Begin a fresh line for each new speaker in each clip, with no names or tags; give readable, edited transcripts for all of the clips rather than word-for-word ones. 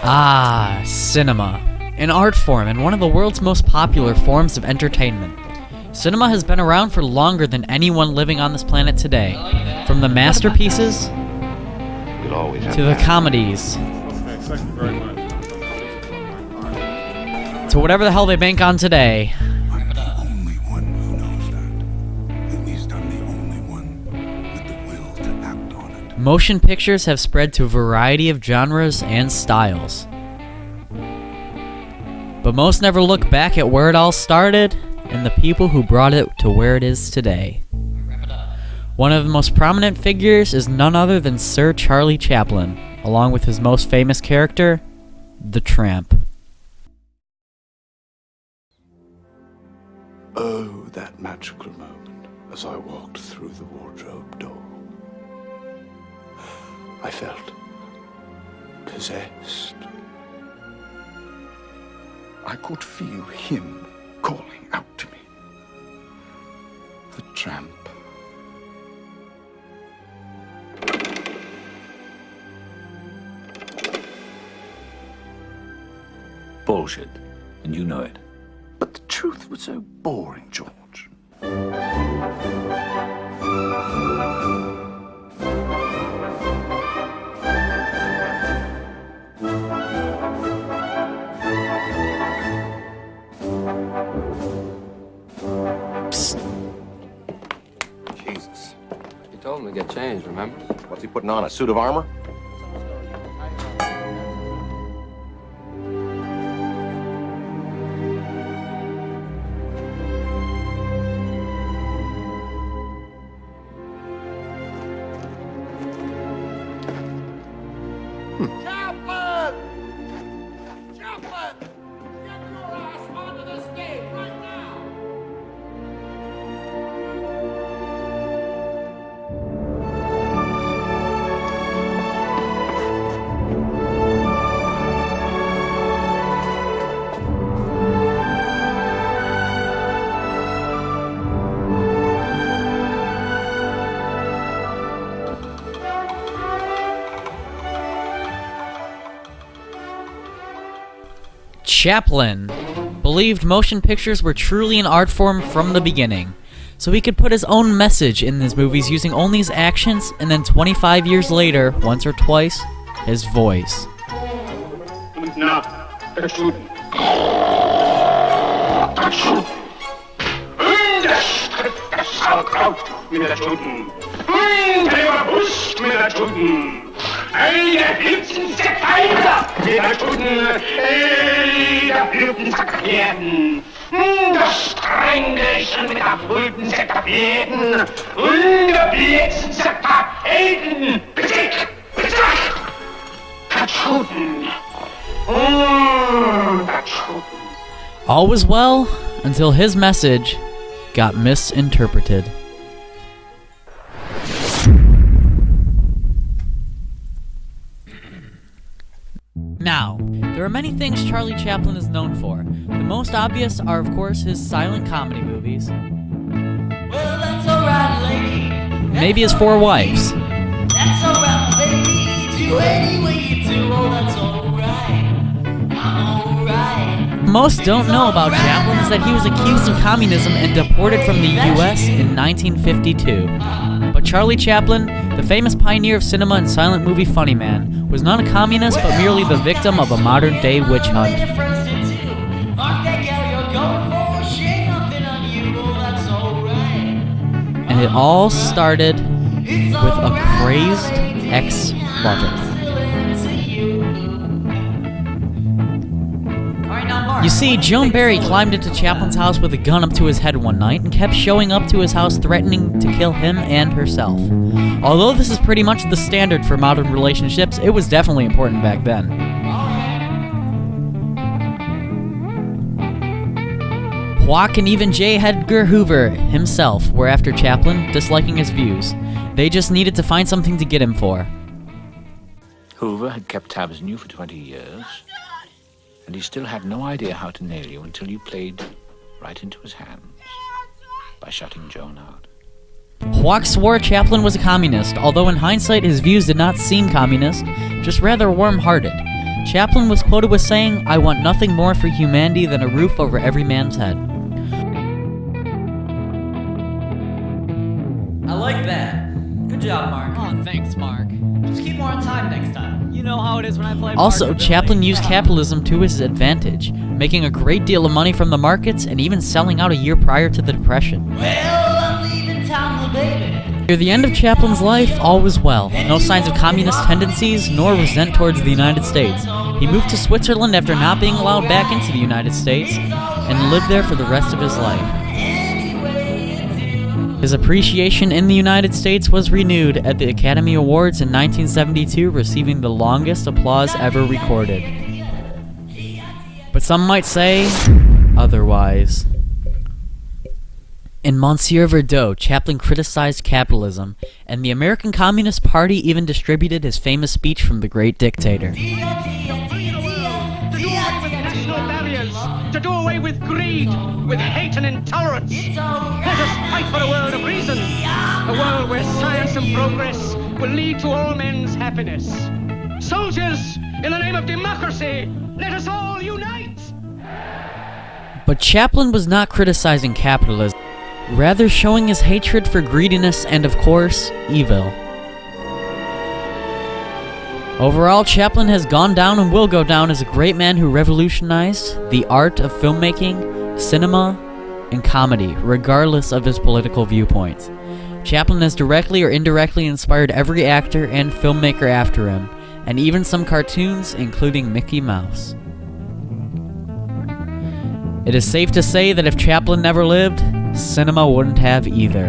Ah, cinema. An art form and one of the world's most popular forms of entertainment. Cinema has been around for longer than anyone living on this planet today. From the masterpieces to the comedies to whatever the hell they bank on today.
I'm the only one who knows that. At least I'm the only one with the will to act on it.
Motion pictures have spread to a variety of genres and styles. But most never look back at where it all started and the people who brought it to where it is today. One of the most prominent figures is none other than Sir Charlie Chaplin, along with his most famous character, the Tramp.
Oh, that magical moment as I walked through the wardrobe door. I felt possessed. I could feel him calling out to me. The Tramp.
Bullshit, and you know it.
But the truth was so boring, George.
Jesus. You told him to get changed, remember?
What's he putting on, a suit of armor?
Chaplin! Chaplin! Get your ass onto the stage right now!
Chaplin believed motion pictures were truly an art form from the beginning, so he could put his own message in his movies using only his actions, and then 25 years later, once or twice, his voice.
Now, verschwunden. Das trifft das Sauerkraut mit der Stunden. Der Brust mit der Stunden. Der Blütensäckfeinder mit der Stunden. Der Blütensäckfäden. Das Strängelchen mit der Blütensäckfäden. Und der Blütensäckfäden. Besiegt! Besiegt! Verschwunden.
All was well until his message got misinterpreted. Now, there are many things Charlie Chaplin is known for. The most obvious are, of course, his silent comedy movies.
Well, that's alright, lady.
Maybe his Four Wives.
That's alright, baby. Do any way you do. Oh, that's alright. I'm alright.
Most don't know about Chaplin is that he was accused of communism and deported from the US in 1952. But Charlie Chaplin, the famous pioneer of cinema and silent movie funny man, was not a communist but merely the victim of a modern-day witch hunt. And it all started with a crazed ex-lover. You see, Joan Barry climbed into Chaplin's house with a gun up to his head one night and kept showing up to his house threatening to kill him and herself. Although this is pretty much the standard for modern relationships, it was definitely important back then. Hawk and even J. Edgar Hoover himself were after Chaplin, disliking his views. They just needed to find something to get him for.
Hoover had kept tabs on you for 20 years, and he still had no idea how to nail you until you played right into his hands by shutting Joan out.
Hawk swore Chaplin was a communist, although in hindsight his views did not seem communist, just rather warm-hearted. Chaplin was quoted with saying, "I want nothing more for humanity than a roof over every man's head." I like that. Good job, Mark.
Oh, thanks, Mark.
Just keep more on time next time.
You know how it is when I play.
Also,
Mark
Chaplin used capitalism to his advantage, making a great deal of money from the markets and even selling out a year prior to the Depression.
Well, I'm leaving town, baby.
Near the end of Chaplin's life, all was well. No signs of communist tendencies, nor resent towards the United States. He moved to Switzerland after not being allowed back into the United States, and lived there for the rest of his life. His appreciation in the United States was renewed at the Academy Awards in 1972, receiving the longest applause ever recorded. But some might say otherwise. In Monsieur Verdot, Chaplin criticized capitalism, and the American Communist Party even distributed his famous speech from the great dictator.
To do away with national barriers, to do away with greed, with hate and intolerance. Let us fight for a world of reason, a world where science and progress will lead to all men's happiness. Soldiers, in the name of democracy, let us all unite!
But Chaplin was not criticizing capitalism, rather showing his hatred for greediness and, of course, evil. Overall, Chaplin has gone down and will go down as a great man who revolutionized the art of filmmaking, cinema, and comedy, regardless of his political viewpoints. Chaplin has directly or indirectly inspired every actor and filmmaker after him, and even some cartoons, including Mickey Mouse. It is safe to say that if Chaplin never lived, cinema wouldn't have either.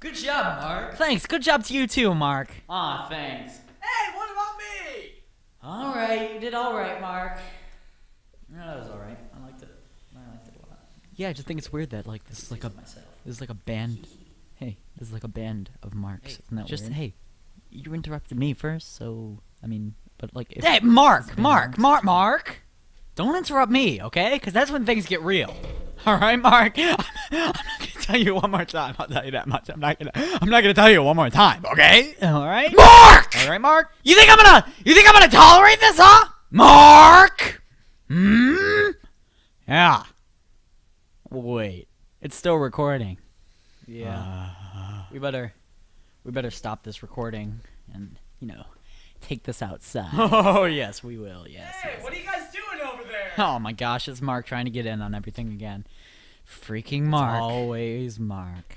Good job, Mark. Thanks. Good job to you too, Mark.
Aw, thanks.
Hey, what about me?
Alright, you did alright, Mark. No, that was alright. I liked it a lot.
Yeah, I just think it's weird that like this is like a band.
Hey, this is like a band of Marks.
Hey,
Isn't that
just
weird?
hey,
You interrupted me first, so, I mean, but like... If
hey, Mark. Don't interrupt me, okay? Because that's when things get real. All right, Mark. I'm not gonna tell you one more time. I'll tell you that much. I'm not gonna tell you one more time, okay? All right, Mark. All right, Mark. You think I'm gonna tolerate this, huh, Mark? Yeah. Wait, it's still recording.
Yeah. We better stop this recording and, take this outside.
Oh yes, we will. Yes.
Hey, what are you guys doing over there?
Oh my gosh, it's Mark trying to get in on everything again. Freaking Mark.
Always Mark.